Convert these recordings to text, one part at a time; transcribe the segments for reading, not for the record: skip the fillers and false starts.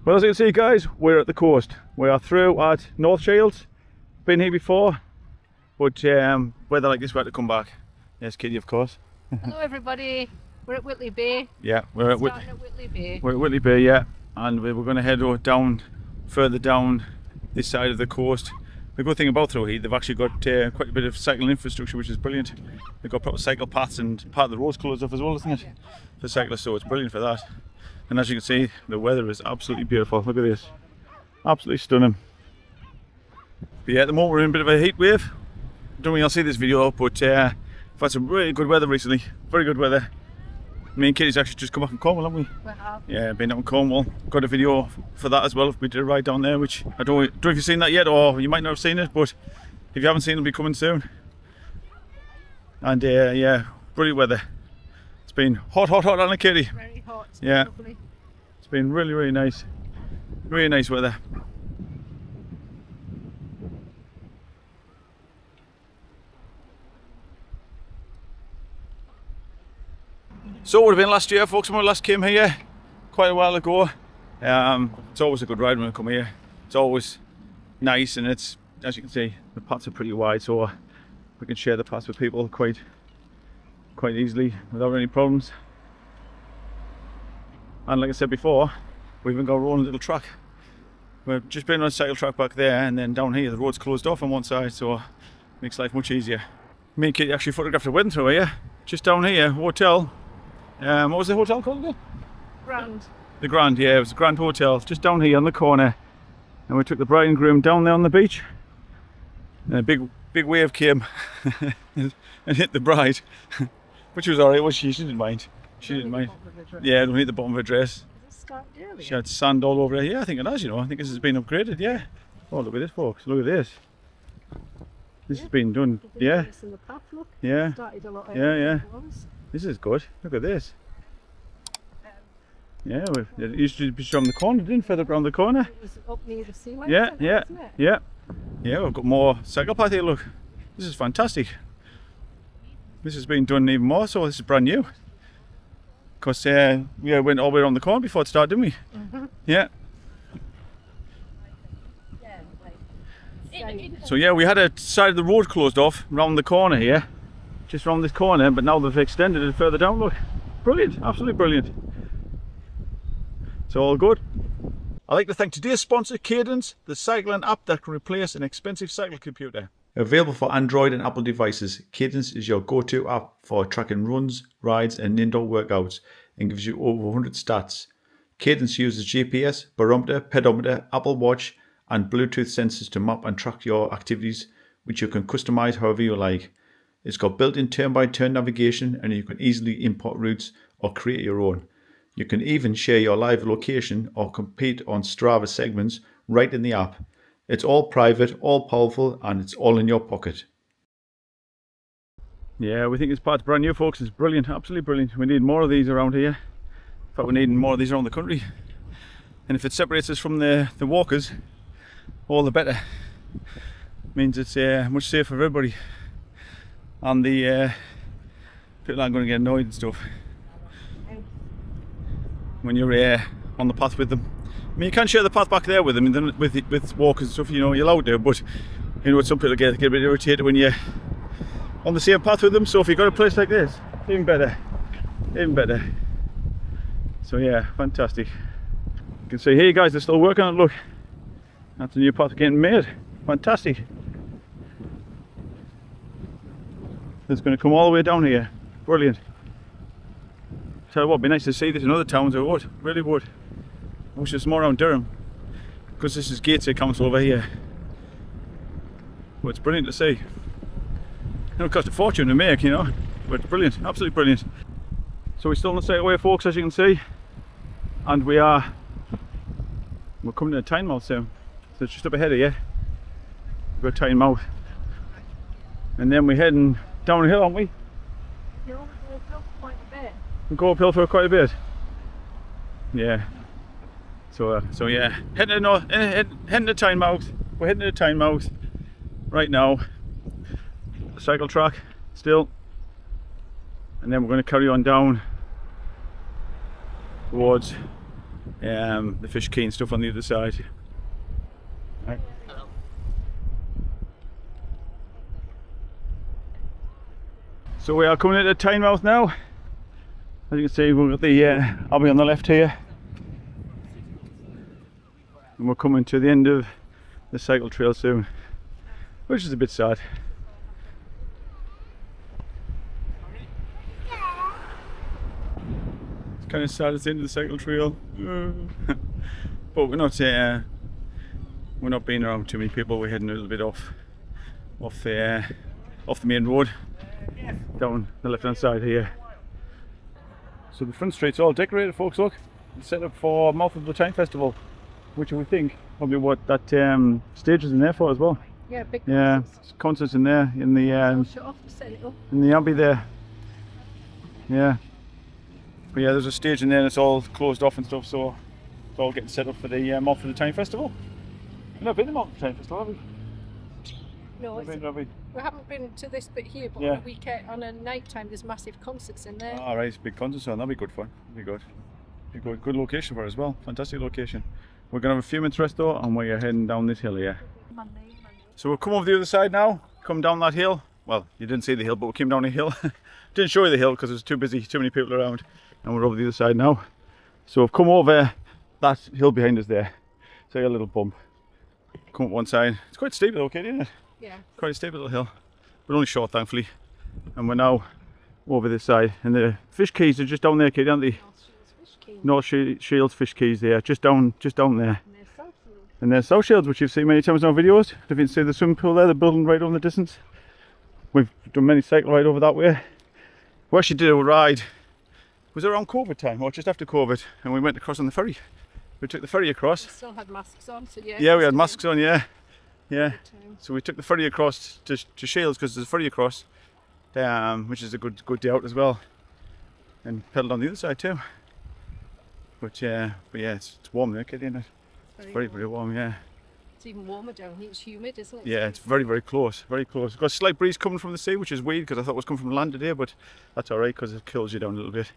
Well, as you can see, guys, we're at the coast. We are through at North Shields. Been here before, but weather like this, we had to come back. Yes, Kitty, of course. Hello, everybody. We're at Whitley Bay. Yeah, we're at Whitley Bay. We're at Whitley Bay, yeah, and we're going to head down further down this side of the coast. The good thing about through here, they've actually got quite a bit of cycling infrastructure, which is brilliant. They've got proper cycle paths and part of the road's closed off as well, isn't it? For cyclists, so it's brilliant for that. And as you can see, the weather is absolutely beautiful. Look at this, absolutely stunning. But yeah, at the moment we're in a bit of a heat wave. I don't think I'll see this video, but we've had some really good weather recently. Very good weather. Me and Kitty's actually just come back from Cornwall, haven't we? We have. Yeah, been out in Cornwall. Got a video for that as well. We did a ride down there, which I don't know if you've seen that yet, or you might not have seen it, but if you haven't seen it, it'll be coming soon. And yeah, brilliant weather. It's been hot, hasn't it, Kitty? Very hot. Yeah. Lovely. It's been really, really nice. Really nice weather. So it would have been last year, folks, when we last came here, quite a while ago. It's always a good ride when we come here. It's always nice, and it's, as you can see, the paths are pretty wide, so we can share the paths with people quite easily without any problems. And like I said before, we've even got our own little track. We've just been on a cycle track back there, and then down here the road's closed off on one side, so it makes life much easier. Me and Kitty actually photographed a wedding through here, just down here, hotel. What was the hotel called again? Grand. The Grand, yeah, it was the Grand Hotel, just down here on the corner. And we took the bride and groom down there on the beach. And a big wave came and hit the bride. But she was alright, was she? She didn't mind. She didn't mind. Yeah, don't hit the bottom of her dress. She had sand all over her. Yeah, I think it has, you know. I think this has been upgraded, yeah. Oh, look at this, folks. Look at this. This has been done, yeah. Yeah. Yeah. This is good. Look at this. Yeah, it used to be from the corner, didn't it? Further around the corner. It was up near the sea. Yeah. Yeah, we've got more cycle path here, look. This is fantastic. This has been done even more, so this is brand new. Because we went all the way around the corner before it started, didn't we? Mm-hmm. Yeah. So yeah, we had a side of the road closed off round the corner here. Just around this corner, but now they've extended it further down, look. Brilliant, absolutely brilliant. It's all good. I'd like to thank today's sponsor, Cadence, the cycling app that can replace an expensive cycle computer. Available for Android and Apple devices, Cadence is your go-to app for tracking runs, rides and indoor workouts and gives you over 100 stats. Cadence uses GPS, barometer, pedometer, Apple Watch and Bluetooth sensors to map and track your activities, which you can customize however you like. It's got built-in turn-by-turn navigation and you can easily import routes or create your own. You can even share your live location or compete on Strava segments right in the app. It's all private, all powerful, and it's all in your pocket. Yeah, we think this part's brand new, folks. It's brilliant, absolutely brilliant. We need more of these around here. In fact, we need more of these around the country. And if it separates us from the walkers, all the better. Means it's much safer for everybody. And the people aren't going to get annoyed and stuff when you're on the path with them. I mean, you can share the path back there with them, and then with walkers and stuff, you know, you're allowed to, but you know, some people get a bit irritated when you're on the same path with them. So if you've got a place like this, even better. So yeah, fantastic. You can see here, guys, they're still working on it. Look, that's a new path getting made. Fantastic. It's going to come all the way down here. Brilliant. Tell you what, it'd be nice to see this in other towns. I would, really would. I wish there's more around Durham, because this is Gateshead Council over here. But it's brilliant to see. It'll cost a fortune to make, you know, but it's brilliant, absolutely brilliant. So we're still on the cycleway, folks, as you can see, and we're coming to a Tynemouth soon. So it's just up ahead of you. We've got Tynemouth, and then we're heading down a hill, aren't we? We go uphill for quite a bit. Yeah. So yeah, heading to Tynemouth. We're heading to Tynemouth right now. The cycle track still, and then we're going to carry on down towards the fish quay and stuff on the other side. Right. So we are coming into Tynemouth now. As you can see, we've got the Abbey on the left here, and we're coming to the end of the cycle trail soon, which is a bit sad. It's kind of sad it's the end of the cycle trail, but we're not being around too many people. We're heading a little bit off the main road, down the left hand side here. So the front street's all decorated, folks. Look, it's set up for Mouth of the Tyne Festival, which we think probably what that stage is in there for as well. Yeah, big concerts. Yeah, concerts in there in the Shut off to set it up. in the Abbey there. Yeah, but yeah, there's a stage in there and it's all closed off and stuff, so it's all getting set up for the Mouth of the Tyne Festival. We've not been to the Mouth of the Tyne Festival, have we? No, we haven't been to this bit here, but Yeah. on a weekend, on a night time, there's massive concerts in there. All right, big concerts on. That'll be good fun. That'll be good. Be good. Good location for it as well. Fantastic location. We're gonna have a few minutes rest though, and we're heading down this hill here. Monday. So we'll come over the other side now. Come down that hill. Well, you didn't see the hill, but we came down a hill. Didn't show you the hill because it was too busy, too many people around, and we're over the other side now. So we've come over that hill behind us there. So a little bump. Come up one side. It's quite steep though, Katie, isn't it? Yeah. Quite a steep little hill, but only short, thankfully. And we're now over this side, and the fish quays are just down there, Katie, aren't they? North Shields fish quays there, just down there. And there's South Shields, which you've seen many times on our videos. If you can see the swimming pool there, the building right over the distance. We've done many cycle rides over that way. We actually did a ride, was it around COVID time or just after COVID, and we went across on the ferry. We took the ferry across. We still had masks on, so yeah. Yeah, we had masks on, yeah. Yeah. Good time. So we took the ferry across to Shields because there's a ferry across, which is a good day out as well, and pedalled on the other side too. But yeah, it's warm there, Katie, isn't it? It's very warm, yeah. It's even warmer down here. It's humid, isn't it? Yeah, it's very close, very close. Got a slight breeze coming from the sea, which is weird because I thought it was coming from land today, but that's all right because it cools you down a little bit.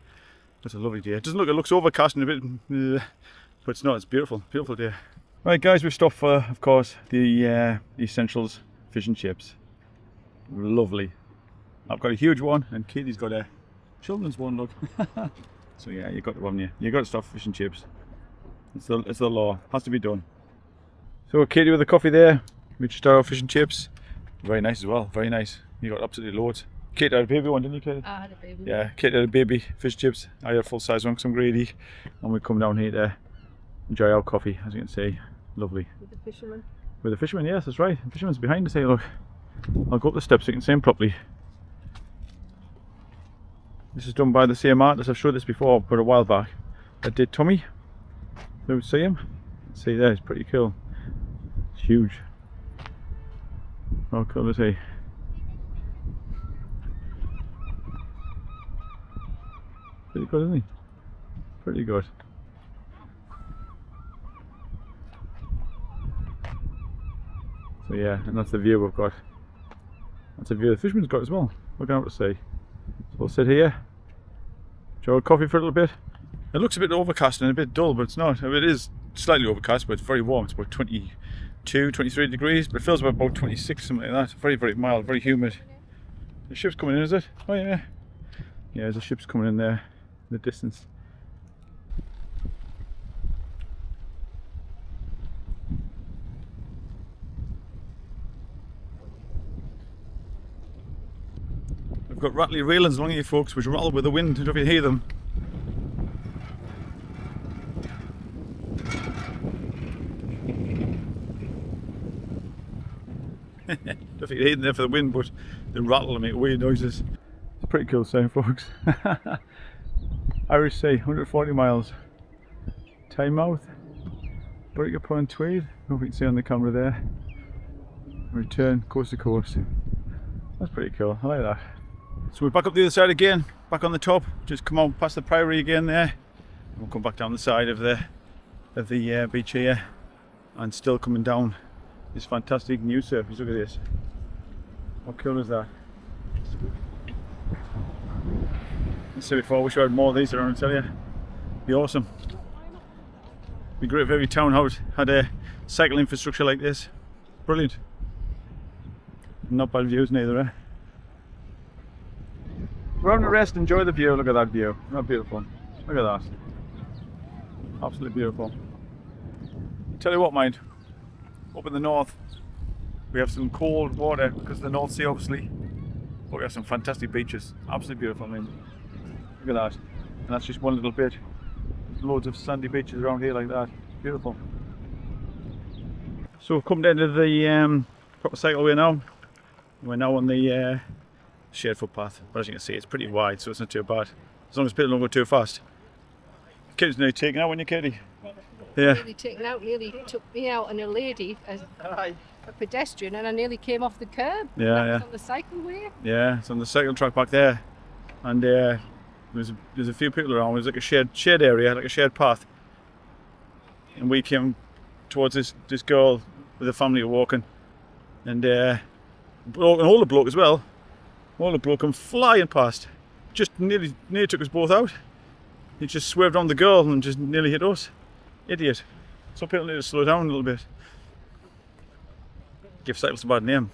It's a lovely day. It looks overcast and a bit, but it's not. It's beautiful day. Right, guys, we've stopped for, of course, the Essentials fish and chips. Lovely. I've got a huge one, and Katie's got a children's one. Look. So yeah, you got to, haven't you? You got to stop fish and chips. It's the law. Has to be done. So Katie with the coffee there. We just started our fish and chips. Very nice as well. Very nice. You got absolutely loads. Katie had a baby one, didn't you, Katie? I had a baby. Yeah, Katie had a baby fish chips. I had a full size one because I'm greedy. And we come down here to enjoy our coffee, as you can see. Lovely. With the fisherman. With the fisherman, yes, that's right. The fisherman's behind us here, look. I'll go up the steps so you can see him properly. This is done by the same artist. I've showed this before, but a while back. I did Tommy. So see him? See there, it's pretty cool. It's huge. How cool is he? Pretty good, isn't he? Pretty good. So yeah, and that's the view we've got. That's the view the fisherman's got as well. We're going to have to see. So we'll sit here, enjoy our coffee for a little bit. It looks a bit overcast and a bit dull, but it's not. It is slightly overcast, but it's very warm. It's about 22, 23 degrees, but it feels about 26, something like that. Very mild, very humid. The ship's coming in, is it? Oh yeah. Yeah, there's a ship's coming in there in the distance. We've got rattly railings along here, folks, which rattle with the wind. I don't know if you hear them. I don't know if you can hear them there for the wind, but they rattle and make weird noises. It's a pretty cool sound, folks. Irish Sea, 140 miles. Tynemouth, Burrick upon Tweed. I don't know if you can see on the camera there. Return coast to coast. That's pretty cool. I like that. So we're back up the other side again, back on the top. Just come on past the priory again there. We'll come back down the side of the beach here, and still coming down this fantastic new surface. Look at this. How cool is that? I said before, I wish I had more of these around, I tell you. Be awesome. Be great if every town had a cycle infrastructure like this. Brilliant. Not bad views neither, eh? We're having a rest, enjoy the view. Look at that view. How beautiful. Look at that. Absolutely beautiful. Tell you what, mind, up in the north we have some cold water because of the North Sea obviously, but we have some fantastic beaches. Absolutely beautiful, I mean. Look at that. And that's just one little bit. There's loads of sandy beaches around here like that. Beautiful. So we've come down to the proper cycleway now. We're now on the shared footpath, but as you can see it's pretty wide, so it's not too bad. As long as people don't go too fast. Kids nearly taken out, when you, Katie? Yeah. Nearly taken out, nearly took me out and a lady, a pedestrian, and I nearly came off the curb. Yeah, yeah. On the cycleway. Yeah, it's on the cycle track back there. And there's a few people around. It was like a shared area, like a shared path. And we came towards this girl with a family walking. And an older bloke as well. Older bloke come flying past. Just nearly took us both out. He just swerved on the girl and just nearly hit us. Idiot. Some people need to slow down a little bit. Give cyclists a bad name.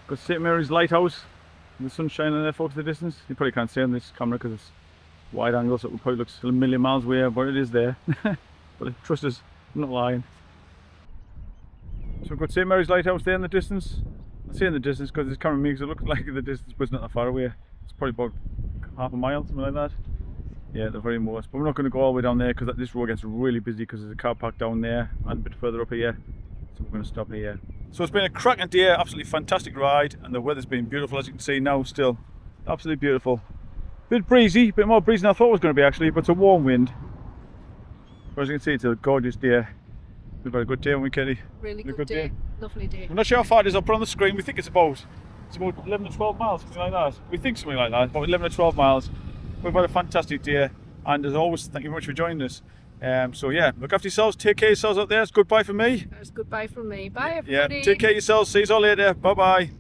Got St Mary's Lighthouse. The sun's shining there, folks, in the distance. You probably can't see on this camera because it's wide angle, so it probably looks a million miles away, but it is there. But trust us, I'm not lying. So we've got St Mary's Lighthouse there in the distance. I say in the distance because this camera makes it look like the distance, but it's not that far away. It's probably about half a mile, something like that. Yeah, the very most. But we're not going to go all the way down there because this road gets really busy because there's a car park down there and a bit further up here. So we're going to stop here. So it's been a cracking day, absolutely fantastic ride, and the weather's been beautiful, as you can see now still. Absolutely beautiful. Bit breezy, bit more breezy than I thought it was going to be actually, but it's a warm wind. But as you can see, it's a gorgeous day. We've had a good day, haven't we, Katie? Really good day. Lovely day. I'm not sure how far it is. I'll put on the screen. We think it's about 11 or 12 miles, something like that. We think something like that, about 11 or 12 miles. We've had a fantastic day, and as always, thank you very much for joining us. So yeah, look after yourselves, take care of yourselves out there. It's goodbye from me. It's goodbye from me. Bye everybody. Yeah, take care of yourselves. See you all later. Bye bye.